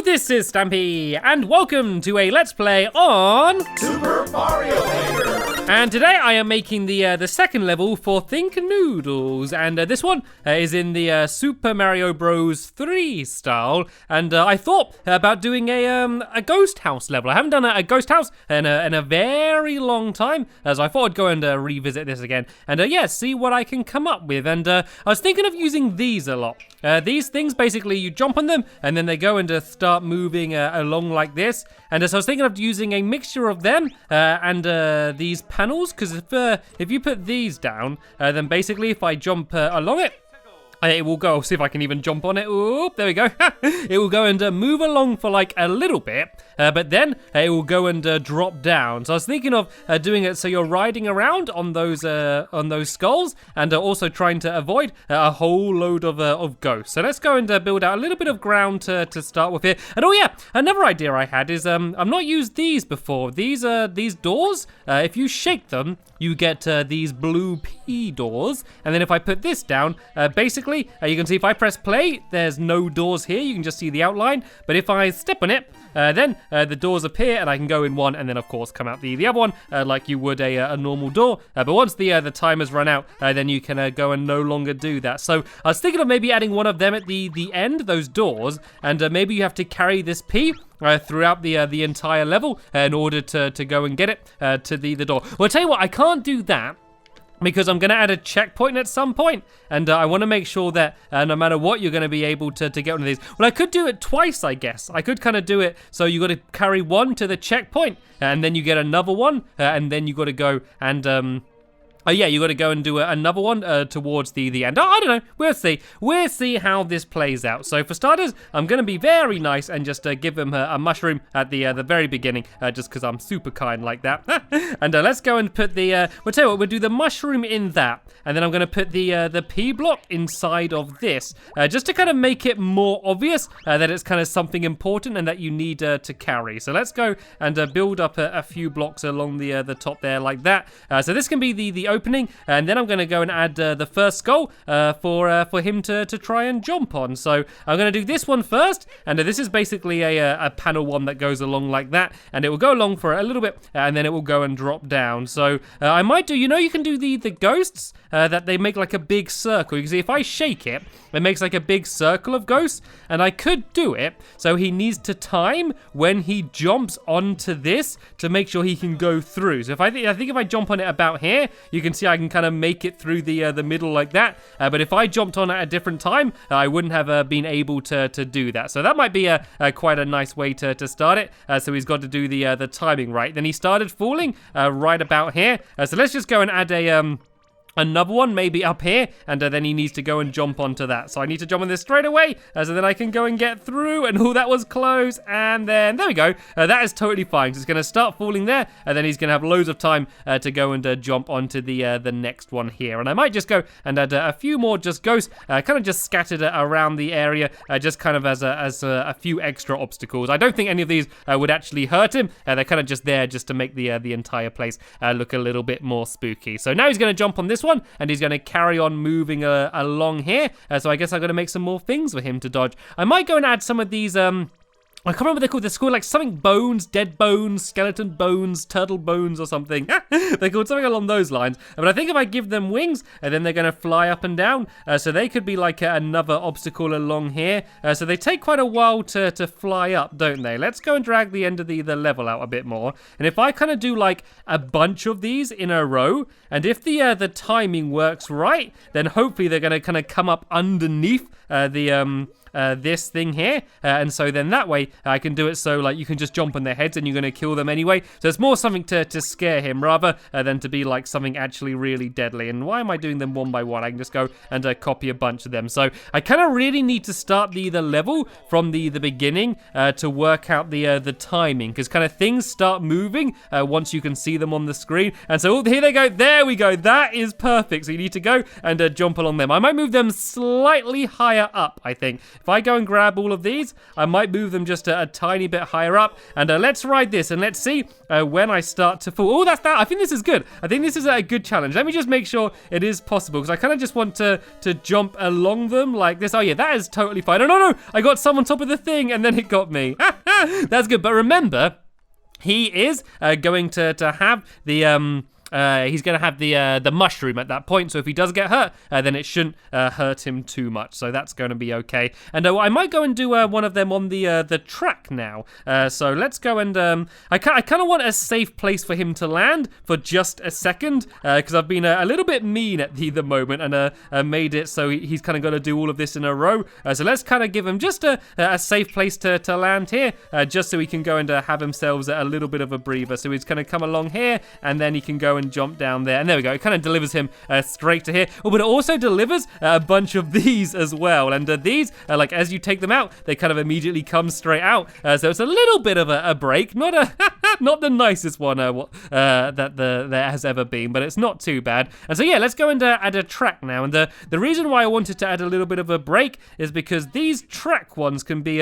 this is Stampy, and welcome to a Let's Play on Super Mario Maker. And today I am making the second level for Think Noodles, and this one is in the Super Mario Bros. 3 style. And I thought about doing a ghost house level. I haven't done a ghost house in a very long time, so I thought I'd go and revisit this again, and yeah, see what I can come up with. And I was thinking of using these a lot. These things, basically, you jump on them, and then they go and start moving along like this. And so I was thinking of using a mixture of them and these panels, because if you put these down, then basically if I jump along it, it will go. I'll see if I can even jump on it. Oop, there we go. It will go and move along for like a little bit, but then it will go and drop down. So I was thinking of doing it so you're riding around on those skulls, and also trying to avoid a whole load of ghosts. So let's go and build out a little bit of ground to start with here. And oh yeah, another idea I had is I've not used these before. These doors, if you shake them, you get these blue P doors. And then if I put this down, basically, you can see if I press play, there's no doors here. You can just see the outline. But if I step on it, then the doors appear, and I can go in one, and then of course come out the other one, like you would a normal door. But once the timers run out, then you can go and no longer do that. So I was thinking of maybe adding one of them at the end, those doors, and maybe you have to carry this P throughout the entire level in order to go and get it to the door. Well, I'll tell you what, I can't do that, because I'm going to add a checkpoint at some point, and I want to make sure that no matter what, you're going to be able to get one of these. Well, I could do it twice, I guess. I could kind of do it so you got to carry one to the checkpoint, and then you get another one, and then you got to go and oh yeah, you got to go and do another one towards the end. Oh, I don't know. We'll see. We'll see how this plays out. So for starters, I'm going to be very nice and just give him a mushroom at the very beginning, just because I'm super kind like that. And let's go and put the. We'll tell you what. We'll do the mushroom in that, and then I'm going to put the P block inside of this, just to kind of make it more obvious that it's kind of something important and that you need to carry. So let's go and build up a few blocks along the top there like that. So this can be the opening, and then I'm going to go and add the first skull for him to try and jump on. So I'm going to do this one first, and this is basically a panel one that goes along like that, and it will go along for a little bit, and then it will go and drop down. So I might do, you can do the ghosts that they make like a big circle. You can see if I shake it, it makes like a big circle of ghosts, and I could do it so he needs to time when he jumps onto this to make sure he can go through. So if I think if I jump on it about here, you can see I can kind of make it through the middle like that. But if I jumped on at a different time, I wouldn't have been able to do that. So that might be quite a nice way to start it. So he's got to do the timing right. Then he started falling right about here. So let's just go and add another one maybe up here, and then he needs to go and jump onto that. So I need to jump on this straight away, so then I can go and get through. And that was close. And then there we go. That is totally fine. So it's going to start falling there, and then he's going to have loads of time to go and jump onto the next one here. And I might just go and add a few more just ghosts, kind of just scattered around the area, just kind of as a few extra obstacles. I don't think any of these would actually hurt him. They're kind of just there just to make the entire place look a little bit more spooky. So now he's going to jump on this one, and he's going to carry on moving along here. So I guess I'm going to make some more things for him to dodge. I might go and add some of these I can't remember what they're called. They're called like something bones, dead bones, skeleton bones, turtle bones or something. They're called something along those lines. But I think if I give them wings, then they're going to fly up and down. So they could be like another obstacle along here. So they take quite a while to fly up, don't they? Let's go and drag the end of the level out a bit more. And if I kind of do like a bunch of these in a row, and if the timing works right, then hopefully they're going to kind of come up underneath this thing here, and so then that way I can do it so like you can just jump on their heads and you're going to kill them anyway. So it's more something to scare him rather than to be like something actually really deadly. And why am I doing them one by one? I can just go and copy a bunch of them. So I kind of really need to start the level from the beginning to work out the timing, because kind of things start moving once you can see them on the screen. And so here they go. There we go. That is perfect. So you need to go and jump along them. I might move them slightly higher up, I think, if I go and grab all of these, I might move them just a tiny bit higher up. And let's ride this, and let's see when I start to fall. Oh, that's that. I think this is good. I think this is a good challenge. Let me just make sure it is possible, because I kind of just want to jump along them like this. Oh yeah, that is totally fine. Oh no, I got some on top of the thing, and then it got me. That's good. But remember, he is going to have the he's going to have the mushroom at that point, so if he does get hurt, then it shouldn't hurt him too much, so that's going to be okay. And I might go and do one of them on the track now. So let's go and I kind of want a safe place for him to land for just a second, because I've been a little bit mean at the moment and made it so he's kind of got to do all of this in a row. So let's kind of give him just a safe place to land here, just so he can go and have himself a little bit of a breather. So he's going to come along here, and then he can go and jump down there, and there we go. It kind of delivers him straight to here. Oh, but it also delivers a bunch of these as well, and these like as you take them out, they kind of immediately come straight out, so it's a little bit of a break, not the nicest one that there has ever been, but it's not too bad. And so yeah, let's go and add a track now. And the reason why I wanted to add a little bit of a break is because these track ones can be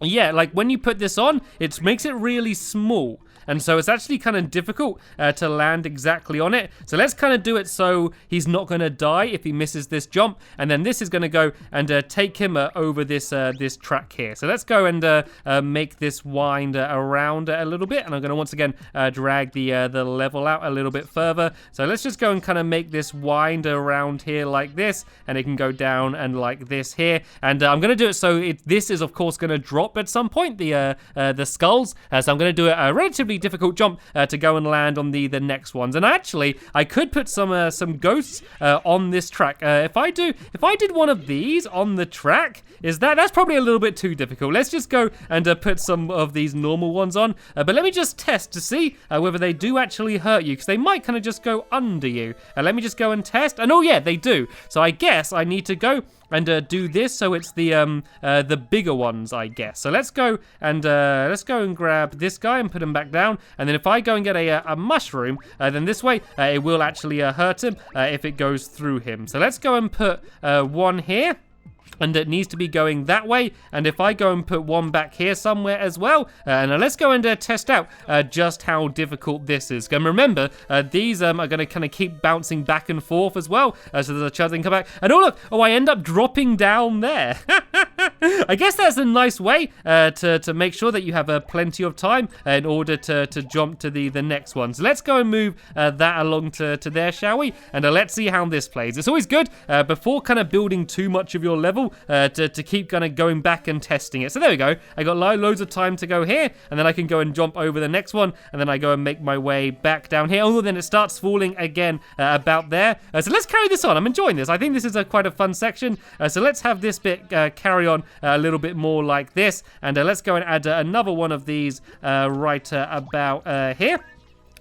yeah, like when you put this on, it makes it really small. And so it's actually kind of difficult to land exactly on it. So let's kind of do it so he's not going to die if he misses this jump. And then this is going to go and take him over this track here. So let's go and make this wind around a little bit. And I'm going to once again drag the level out a little bit further. So let's just go and kind of make this wind around here like this. And it can go down and like this here. And I'm going to do it so this is, of course, going to drop at some point, the skulls. So I'm going to do a relatively difficult jump to go and land on the next ones. And actually, I could put some ghosts on this track. If I did one of these on the track, that's probably a little bit too difficult. Let's just go and put some of these normal ones on. But let me just test to see whether they do actually hurt you, because they might kind of just go under you. Let me just go and test. And oh yeah, they do. So I guess I need to go and do this so it's the bigger ones, I guess. So let's go and grab this guy and put him back down. And then if I go and get a mushroom, then this way it will actually hurt him if it goes through him. So let's go and put one here. And it needs to be going that way. And if I go and put one back here somewhere as well, and let's go and test out just how difficult this is. And remember, these are going to kind of keep bouncing back and forth as well, so there's a chance they can come back. And oh look, I end up dropping down there. I guess that's a nice way to make sure that you have plenty of time in order to jump to the next one. So let's go and move that along to there, shall we? And let's see how this plays. It's always good before kind of building too much of your level to keep kind of going back and testing it. So there we go. I got loads of time to go here, and then I can go and jump over the next one, and then I go and make my way back down here. Oh, then it starts falling again about there. So let's carry this on. I'm enjoying this. I think this is quite a fun section. So let's have this bit carry on a little bit more like this, and let's go and add another one of these right about here.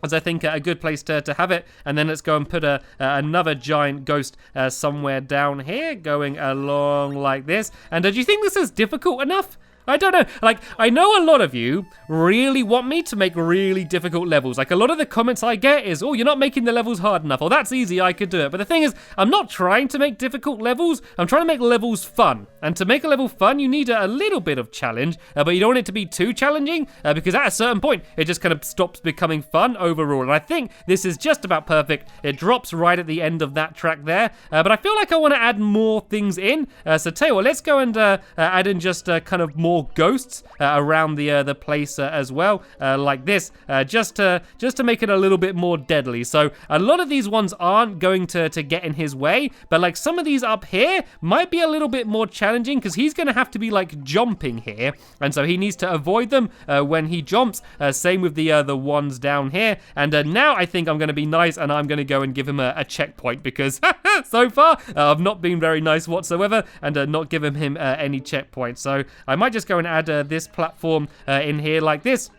As I think a good place to have it. And then let's go and put another giant ghost somewhere down here, going along like this. And do you think this is difficult enough? I don't know. Like, I know a lot of you really want me to make really difficult levels. Like, a lot of the comments I get is, oh, you're not making the levels hard enough. Or that's easy, I could do it. But the thing is, I'm not trying to make difficult levels. I'm trying to make levels fun. And to make a level fun, you need a little bit of challenge. But you don't want it to be too challenging, because at a certain point, it just kind of stops becoming fun overall. And I think this is just about perfect. It drops right at the end of that track there. But I feel like I want to add more things in. So tell you what, let's go and add in just kind of more ghosts around the place as well, like this, just to make it a little bit more deadly. So a lot of these ones aren't going to get in his way, but like some of these up here might be a little bit more challenging, because he's going to have to be like jumping here, and so he needs to avoid them when he jumps. Same with the ones down here. And now I think I'm going to be nice, and I'm going to go and give him a checkpoint, because so far I've not been very nice whatsoever, and not given him any checkpoints. So I might just go and add this platform in here like this.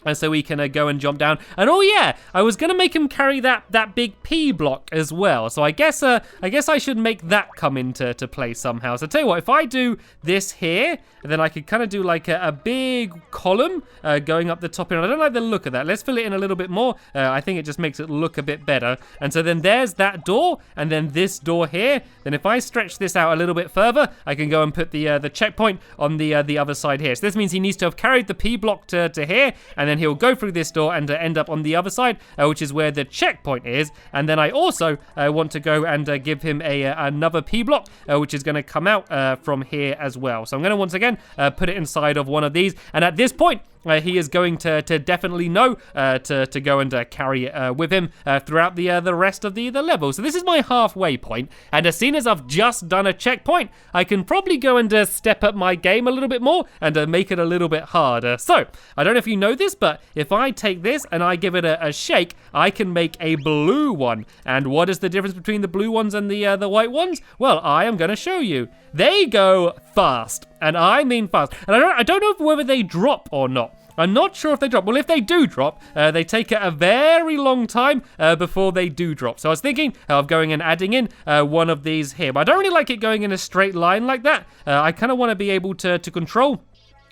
And so we can go and jump down. And oh yeah, I was gonna make him carry that big P block as well. So I guess I should make that come into play somehow. So tell you what, if I do this here, then I could kind of do like a big column going up the top here. And I don't like the look of that. Let's fill it in a little bit more. I think it just makes it look a bit better. And so then there's that door, and then this door here. Then if I stretch this out a little bit further, I can go and put the checkpoint on the other side here. So this means he needs to have carried the P block to here, and then he'll go through this door and end up on the other side, which is where the checkpoint is. And then I also want to go and give him another P block, which is going to come out from here as well. So I'm going to once again put it inside of one of these, and at this point he is going to definitely know to go and carry it with him throughout the rest of the level. So this is my halfway point, and as soon as I've just done a checkpoint, I can probably go and step up my game a little bit more and make it a little bit harder. So I don't know if you know this, but if I take this and I give it a shake, I can make a blue one. And what is the difference between the blue ones and the white ones? Well, I am going to show you. They go fast, and I mean fast. And I don't know whether they drop or not. I'm not sure if they drop. Well, if they do drop, they take a very long time before they do drop. So I was thinking of going and adding in one of these here. But I don't really like it going in a straight line like that. I kind of want to be able to control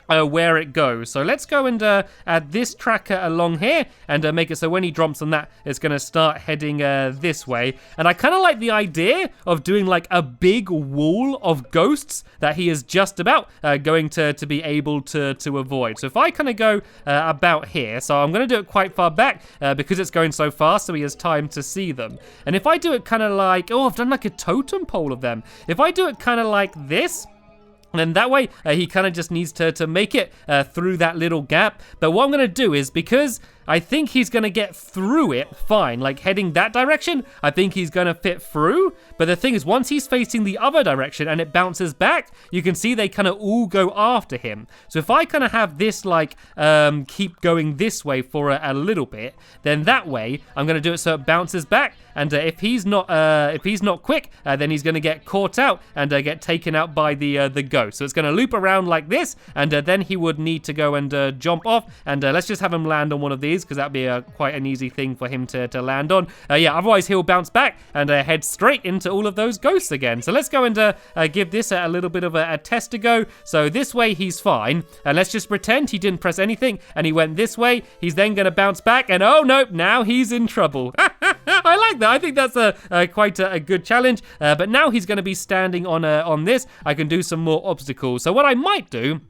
where it goes. So let's go and add this tracker along here and make it so when he drops on that, it's going to start heading this way. And I kind of like the idea of doing like a big wall of ghosts that he is just about going to be able to avoid. So if I kind of go about here, so I'm going to do it quite far back because it's going so fast, so he has time to see them. And if I do it kind of like, oh, I've done like a totem pole of them. If I do it kind of like this, and that way, he kind of just needs to make it through that little gap. But what I'm going to do is, because I think he's going to get through it fine, like heading that direction, I think he's going to fit through. But the thing is, once he's facing the other direction and it bounces back, you can see they kind of all go after him. So if I kind of have this like keep going this way for a little bit, then that way I'm going to do it so it bounces back. And if he's not quick, then he's going to get caught out and get taken out by the ghost. So it's going to loop around like this, and then he would need to go and jump off. And let's just have him land on one of these, because that'd be quite an easy thing for him to land on. Yeah, otherwise he'll bounce back and head straight into all of those ghosts again. So let's go and give this a little bit of a test to go. So this way he's fine, and let's just pretend he didn't press anything and he went this way. He's then going to bounce back, and oh nope, now he's in trouble. I like that. I think that's quite a good challenge. But now he's going to be standing on this. I can do some more obstacles. So what I might do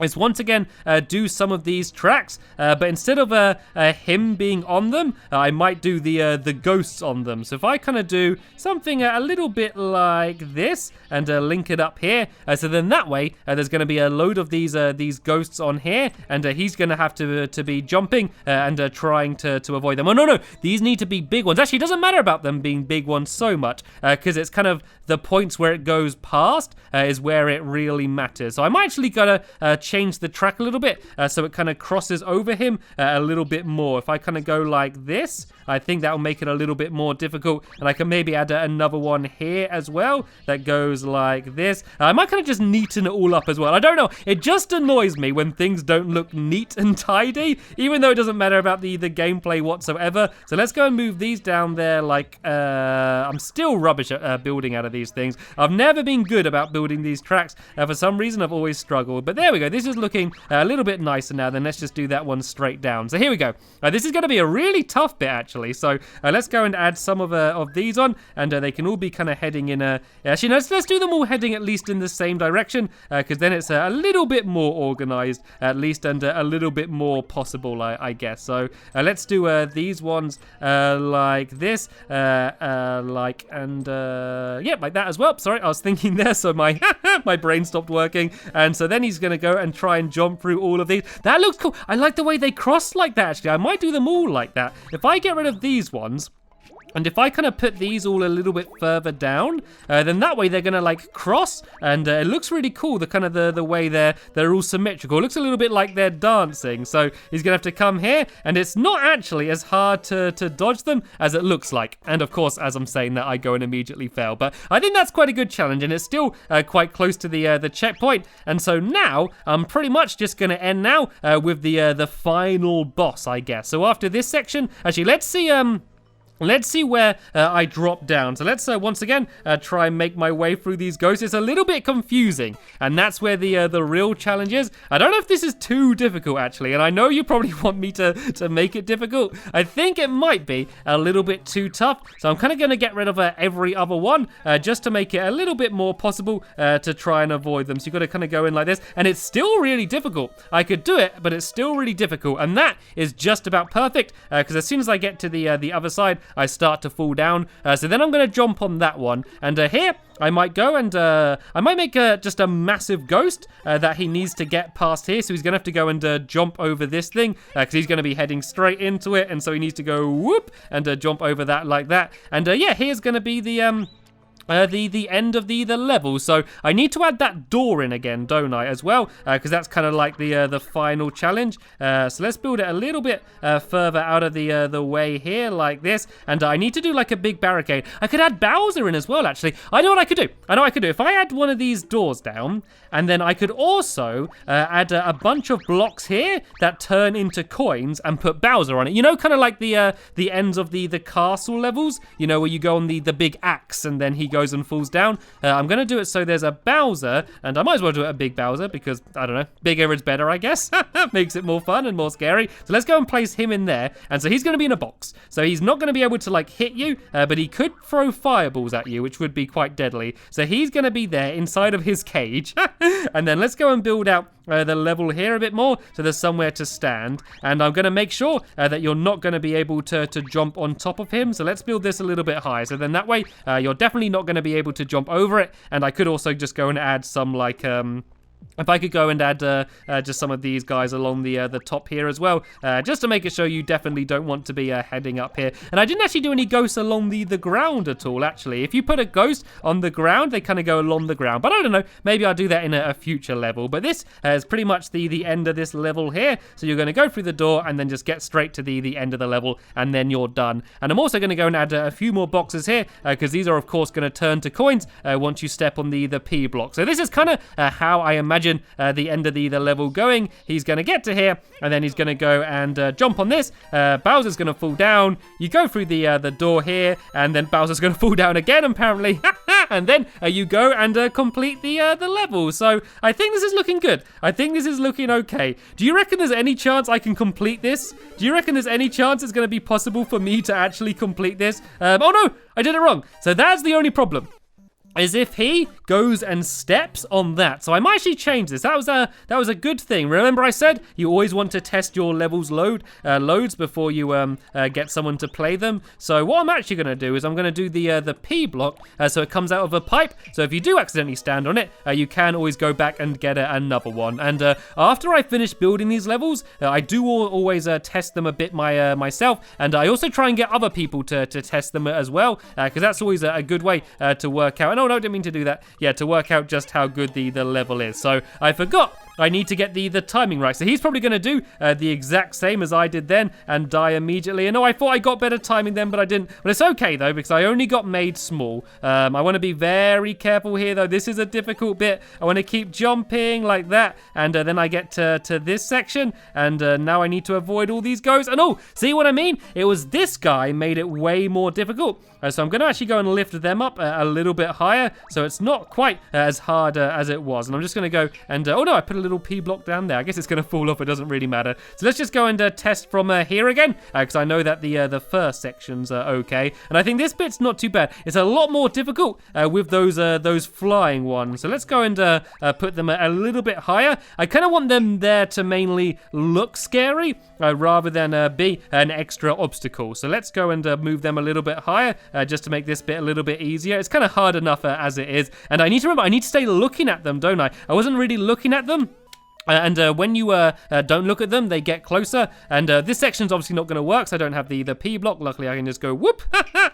is once again do some of these tracks, but instead of him being on them, I might do the ghosts on them. So if I kind of do something a little bit like this and link it up here, so then that way there's going to be a load of these ghosts on here, and he's going to have to be jumping and trying to avoid them. Oh no, these need to be big ones. Actually, it doesn't matter about them being big ones so much, because it's kind of the points where it goes past is where it really matters. So I'm actually gonna change the track a little bit so it kind of crosses over him a little bit more. If I kind of go like this, I think that will make it a little bit more difficult, and I can maybe add another one here as well that goes like this. I might kind of just neaten it all up as well. I don't know, it just annoys me when things don't look neat and tidy, even though it doesn't matter about the gameplay whatsoever. So let's go and move these down there. Like I'm still rubbish at building out of these things. I've never been good about building these tracks. For some reason I've always struggled, but there we go. This is looking a little bit nicer now. Then let's just do that one straight down. So here we go. This is going to be a really tough bit actually. So let's go and add some of these on, and they can all be kind of heading in actually no, let's do them all heading at least in the same direction, because then it's a little bit more organized at least, and a little bit more possible, I guess. So let's do these ones like this, like that as well. Sorry, I was thinking there, so my my brain stopped working. And so then he's gonna go and try and jump through all of these. That looks cool. I like the way they cross like that. Actually, I might do them all like that. If I get rid of these ones, And if I kind of put these all a little bit further down, then that way they're gonna like cross, and it looks really cool. The kind of the way they're all symmetrical. It looks a little bit like they're dancing. So he's gonna have to come here, and it's not actually as hard to dodge them as it looks like. And of course, as I'm saying that, I go and immediately fail. But I think that's quite a good challenge, and it's still quite close to the checkpoint. And so now I'm pretty much just gonna end now with the final boss, I guess. So after this section, actually, let's see where I drop down. So let's once again try and make my way through these ghosts. It's a little bit confusing, and that's where the real challenge is. I don't know if this is too difficult actually, and I know you probably want me to make it difficult. I think it might be a little bit too tough, so I'm kind of going to get rid of every other one just to make it a little bit more possible to try and avoid them. So you've got to kind of go in like this, and it's still really difficult. I could do it, but it's still really difficult, and that is just about perfect because as soon as I get to the other side, I start to fall down. So then I'm going to jump on that one. And here, I might go and I might make just a massive ghost that he needs to get past here. So he's going to have to go and jump over this thing because he's going to be heading straight into it. And so he needs to go whoop and jump over that like that. And yeah, here's going to be the end of the level. So I need to add that door in again, don't I, as well? Because that's kind of like the final challenge. So let's build it a little bit further out of the way here, like this. And I need to do like a big barricade. I could add Bowser in as well, actually. I know what I could do. If I add one of these doors down, and then I could also add a bunch of blocks here that turn into coins and put Bowser on it. You know, kind of like the ends of the castle levels, you know, where you go on the big axe and then he goes and falls down. I'm going to do it so there's a Bowser, and I might as well do it a big Bowser because, I don't know, bigger is better, I guess. Makes it more fun and more scary. So let's go and place him in there. And so he's going to be in a box. So he's not going to be able to like hit you, but he could throw fireballs at you, which would be quite deadly. So he's going to be there inside of his cage. And then let's go and build out the level here a bit more so there's somewhere to stand. And I'm going to make sure that you're not going to be able to jump on top of him. So let's build this a little bit higher. So then that way you're definitely not going to be able to jump over it. And I could also just go and add some like if I could go and add just some of these guys along the top here as well, just to make it so you definitely don't want to be heading up here. And I didn't actually do any ghosts along the ground at all, actually. If you put a ghost on the ground, they kind of go along the ground. But I don't know, maybe I'll do that in a future level. But this is pretty much the end of this level here. So you're going to go through the door and then just get straight to the end of the level, and then you're done. And I'm also going to go and add a few more boxes here, because these are, of course, going to turn to coins once you step on the P block. So this is kind of how I imagine the end of the level going. He's going to get to here, and then he's going to go and jump on this. Bowser's going to fall down. You go through the door here, and then Bowser's going to fall down again, apparently. And then you go and complete the level. So I think this is looking good. I think this is looking okay. Do you reckon there's any chance I can complete this? Do you reckon there's any chance it's going to be possible for me to actually complete this? Oh no, I did it wrong. So that's the only problem, is if he goes and steps on that. So I might actually change this. That was a good thing. Remember I said you always want to test your levels loads before you get someone to play them. So what I'm actually going to do is I'm going to do the P block so it comes out of a pipe. So if you do accidentally stand on it, you can always go back and get another one. And after I finish building these levels, I do always test them a bit myself. And I also try and get other people to test them as well, because that's always a good way to work out. No, I didn't mean to do that. Yeah, to work out just how good the level is. So I forgot I need to get the timing right. So he's probably going to do the exact same as I did then and die immediately. And no, I thought I got better timing then, but I didn't. But it's okay though, because I only got made small. I want to be very careful here though. This is a difficult bit. I want to keep jumping like that. And then I get to this section. And now I need to avoid all these ghosts. And oh, see what I mean? It was this guy made it way more difficult. So I'm going to actually go and lift them up a little bit higher. So it's not quite as hard as it was. And I'm just going to go and, oh no, I put a little P block down there. I guess it's going to fall off. It doesn't really matter. So let's just go and test from here again, because I know that the first sections are okay. And I think this bit's not too bad. It's a lot more difficult with those flying ones. So let's go and put them a little bit higher. I kind of want them there to mainly look scary rather than be an extra obstacle. So let's go and move them a little bit higher just to make this bit a little bit easier. It's kind of hard enough as it is. And I need to remember, I need to stay looking at them, don't I? I wasn't really looking at them And when you don't look at them, they get closer. And this section's obviously not going to work, so I don't have the P block. Luckily, I can just go whoop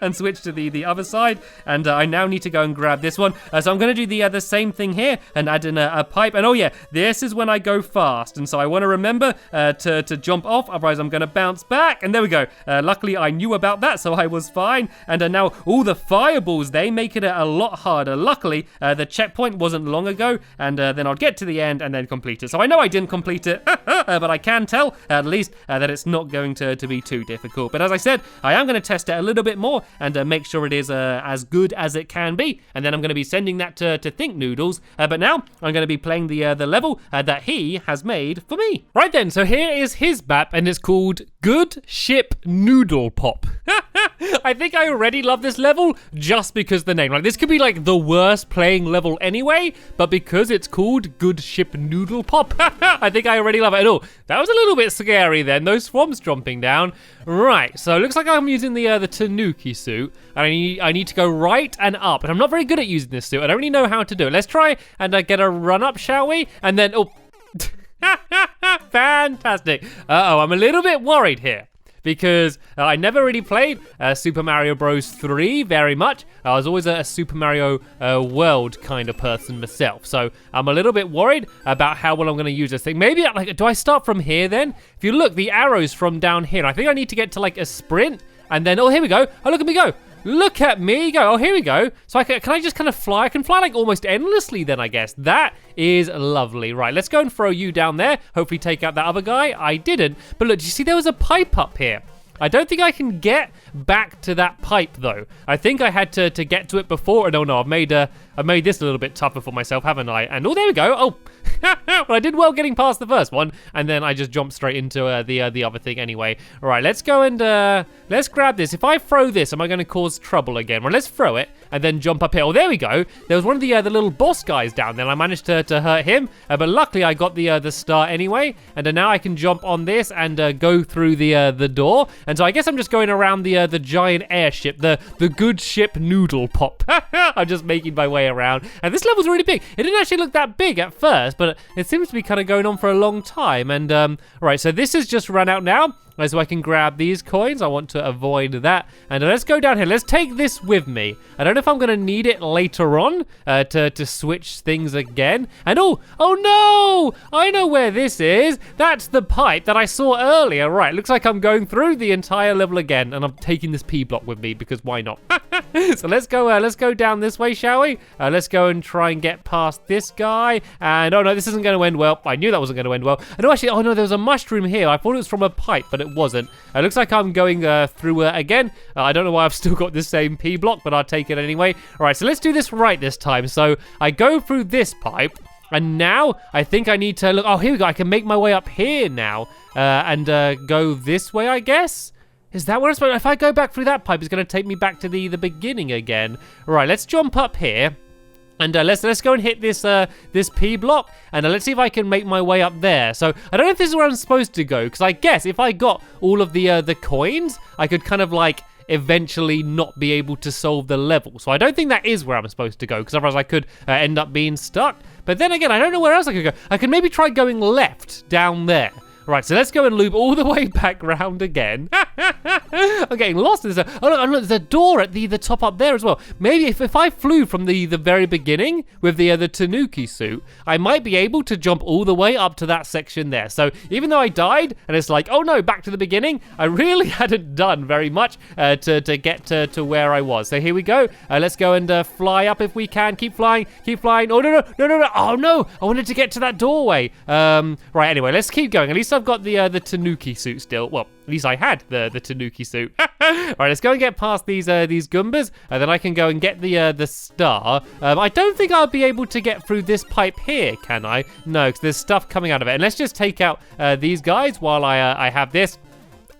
and switch to the other side. And I now need to go and grab this one. So I'm going to do the same thing here and add in a pipe. And oh yeah, this is when I go fast. And so I want to remember to jump off, otherwise I'm going to bounce back. And there we go. Luckily, I knew about that, so I was fine. And now all the fireballs, they make it a lot harder. Luckily, the checkpoint wasn't long ago. And then I'll get to the end and then complete it. So I know I didn't complete it, but I can tell at least that it's not going to be too difficult. But as I said, I am going to test it a little bit more and make sure it is as good as it can be. And then I'm going to be sending that to Think Noodles. But now I'm going to be playing the level that he has made for me. Right then, so here is his map, and it's called Good Ship Noodle Pop. I think I already love this level just because the name. Like, this could be like the worst playing level anyway, but because it's called Good Ship Noodle Pop, I think I already love it. Oh, that was a little bit scary then, those swamps jumping down. Right, so it looks like I'm using the Tanuki suit, and I need to go right and up, and I'm not very good at using this suit. I don't really know how to do it. Let's try and get a run up, shall we? And then, oh, fantastic. Uh-oh, I'm a little bit worried here, because I never really played Super Mario Bros. 3 very much. I was always a Super Mario World kind of person myself. So I'm a little bit worried about how well I'm going to use this thing. Maybe, like, do I start from here then? If you look, the arrow's from down here. I think I need to get to, like, a sprint. And then, oh, here we go. Oh, look at me go. Look at me go. Oh, here we go. So can I just kind of fly? I can fly like almost endlessly then, I guess. That is lovely. Right, let's go and throw you down there. Hopefully take out that other guy. I didn't. But look, do you see there was a pipe up here? I don't think I can get back to that pipe though. I think I had to get to it before. And oh no, I've made this a little bit tougher for myself, haven't I? And oh, there we go. Oh, well, I did well getting past the first one, and then I just jumped straight into the other thing anyway. All right, let's go and let's grab this. If I throw this, am I going to cause trouble again? Well, let's throw it and then jump up here. Oh, there we go. There was one of the little boss guys down there. And I managed to hurt him, but luckily I got the star anyway. And now I can jump on this and go through the door. And so I guess I'm just going around the giant airship, the Good Ship Noodle Pop. I'm just making my way around. And this level's really big. It didn't actually look that big at first, but it seems to be kind of going on for a long time. And right, so this has just run out now. So I can grab these coins. I want to avoid that. And let's go down here. Let's take this with me. I don't know if I'm going to need it later on to switch things again. And oh no! I know where this is. That's the pipe that I saw earlier. Right, looks like I'm going through the entire level again. And I'm taking this P block with me because why not? So let's go down this way, shall we? Let's go and try and get past this guy. And oh no, this isn't going to end well. I knew that wasn't going to end well. And actually, oh no, there was a mushroom here. I thought it was from a pipe, but it wasn't. It looks like I'm going through again. I don't know why I've still got the same P block, but I'll take it anyway. All right, so let's do this right this time. So I go through this pipe, and now I think I need to look. Oh, here we go. I can make my way up here now and go this way, I guess. Is that where I'm supposed to? If I go back through that pipe, it's going to take me back to the beginning again. All right, let's jump up here. And let's go and hit this this P block, and let's see if I can make my way up there. So I don't know if this is where I'm supposed to go, because I guess if I got all of the coins, I could kind of like eventually not be able to solve the level. So I don't think that is where I'm supposed to go, because otherwise I could end up being stuck. But then again, I don't know where else I could go. I could maybe try going left down there. Right, so let's go and loop all the way back round again. I'm getting lost. Oh, look, there's a door at the top up there as well. Maybe if I flew from the very beginning with the Tanuki suit, I might be able to jump all the way up to that section there. So even though I died, and it's like, oh no, back to the beginning, I really hadn't done very much to get to where I was. So here we go. Let's go and fly up if we can. Keep flying, keep flying. Oh, no. Oh, no. I wanted to get to that doorway. Right, anyway, let's keep going. At least I've got the Tanuki suit still. Well, at least I had the Tanuki suit. All right, let's go and get past these Goombas, and then I can go and get the star. I don't think I'll be able to get through this pipe here, can I? No, because there's stuff coming out of it. And let's just take out these guys while I have this.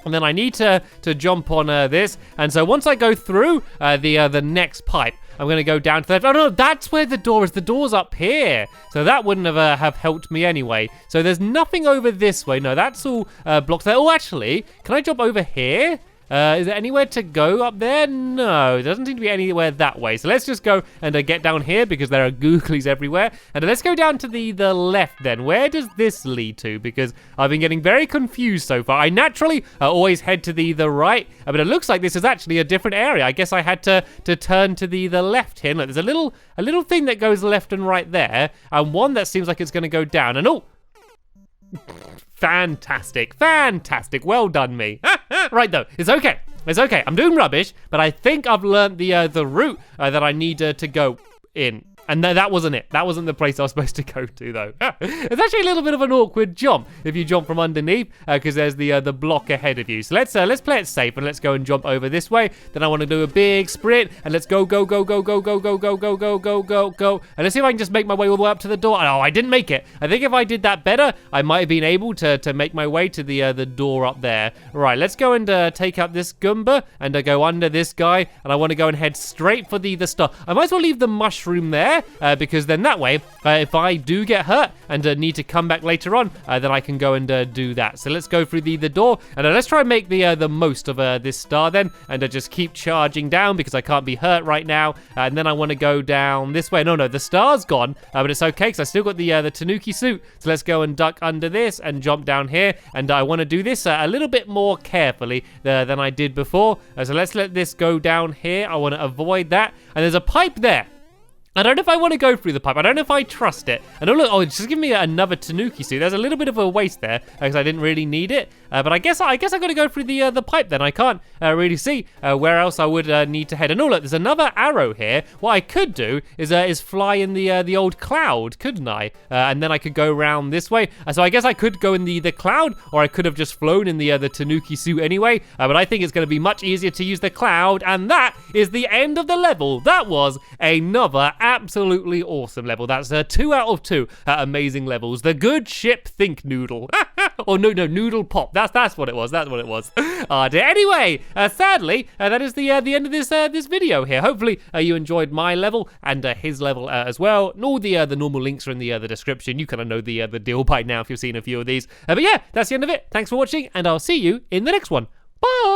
And then I need to jump on this. And so once I go through the next pipe, I'm going to go down to that. Oh, no, that's where the door is. The door's up here. So that wouldn't have helped me anyway. So there's nothing over this way. No, that's all blocks there. Oh, actually, can I jump over here? Is there anywhere to go up there? No, there doesn't seem to be anywhere that way. So let's just go and get down here because there are googlies everywhere. And let's go down to the left then. Where does this lead to? Because I've been getting very confused so far. I naturally always head to the right, but it looks like this is actually a different area. I guess I had to turn to the left here. Look, there's a little thing that goes left and right there, and one that seems like it's going to go down. And oh, fantastic, well done me. Right though, it's okay, I'm doing rubbish, but I think I've learned the route that I need to go in. And that wasn't it. That wasn't the place I was supposed to go to, though. It's actually a little bit of an awkward jump if you jump from underneath, because there's the block ahead of you. So let's play it safe and let's go and jump over this way. Then I want to do a big sprint and let's go. And let's see if I can just make my way all the way up to the door. Oh, I didn't make it. I think if I did that better, I might have been able to make my way to the door up there. Right, let's go and take out this Goomba and go under this guy. And I want to go and head straight for the star. I might as well leave the mushroom there. Because then that way, if I do get hurt and need to come back later on, then I can go and do that. So let's go through the door, and let's try and make the most of this star then, and just keep charging down because I can't be hurt right now. And then I want to go down this way. No, the star's gone, but it's okay because I still got the Tanuki suit. So let's go and duck under this and jump down here. And I want to do this a little bit more carefully than I did before. So let's let this go down here. I want to avoid that. And there's a pipe there. I don't know if I want to go through the pipe. I don't know if I trust it. And it's just give me another Tanuki suit. There's a little bit of a waste there because I didn't really need it. But I guess I got to go through the pipe then. I can't really see where else I would need to head. And look, there's another arrow here. What I could do is fly in the old cloud, couldn't I? And then I could go around this way. So I guess I could go in the cloud, or I could have just flown in the Tanuki suit anyway. But I think it's going to be much easier to use the cloud. And that is the end of the level. That was another absolutely awesome level. That's 2 out of 2 amazing levels. The good ship Think Noodle. Or no, Noodle Pop. That's what it was. Anyway, sadly, that is the end of this video here. Hopefully, you enjoyed my level and his level as well. And all the normal links are in the description. You kind of know the deal by now if you've seen a few of these. But yeah, that's the end of it. Thanks for watching, and I'll see you in the next one. Bye!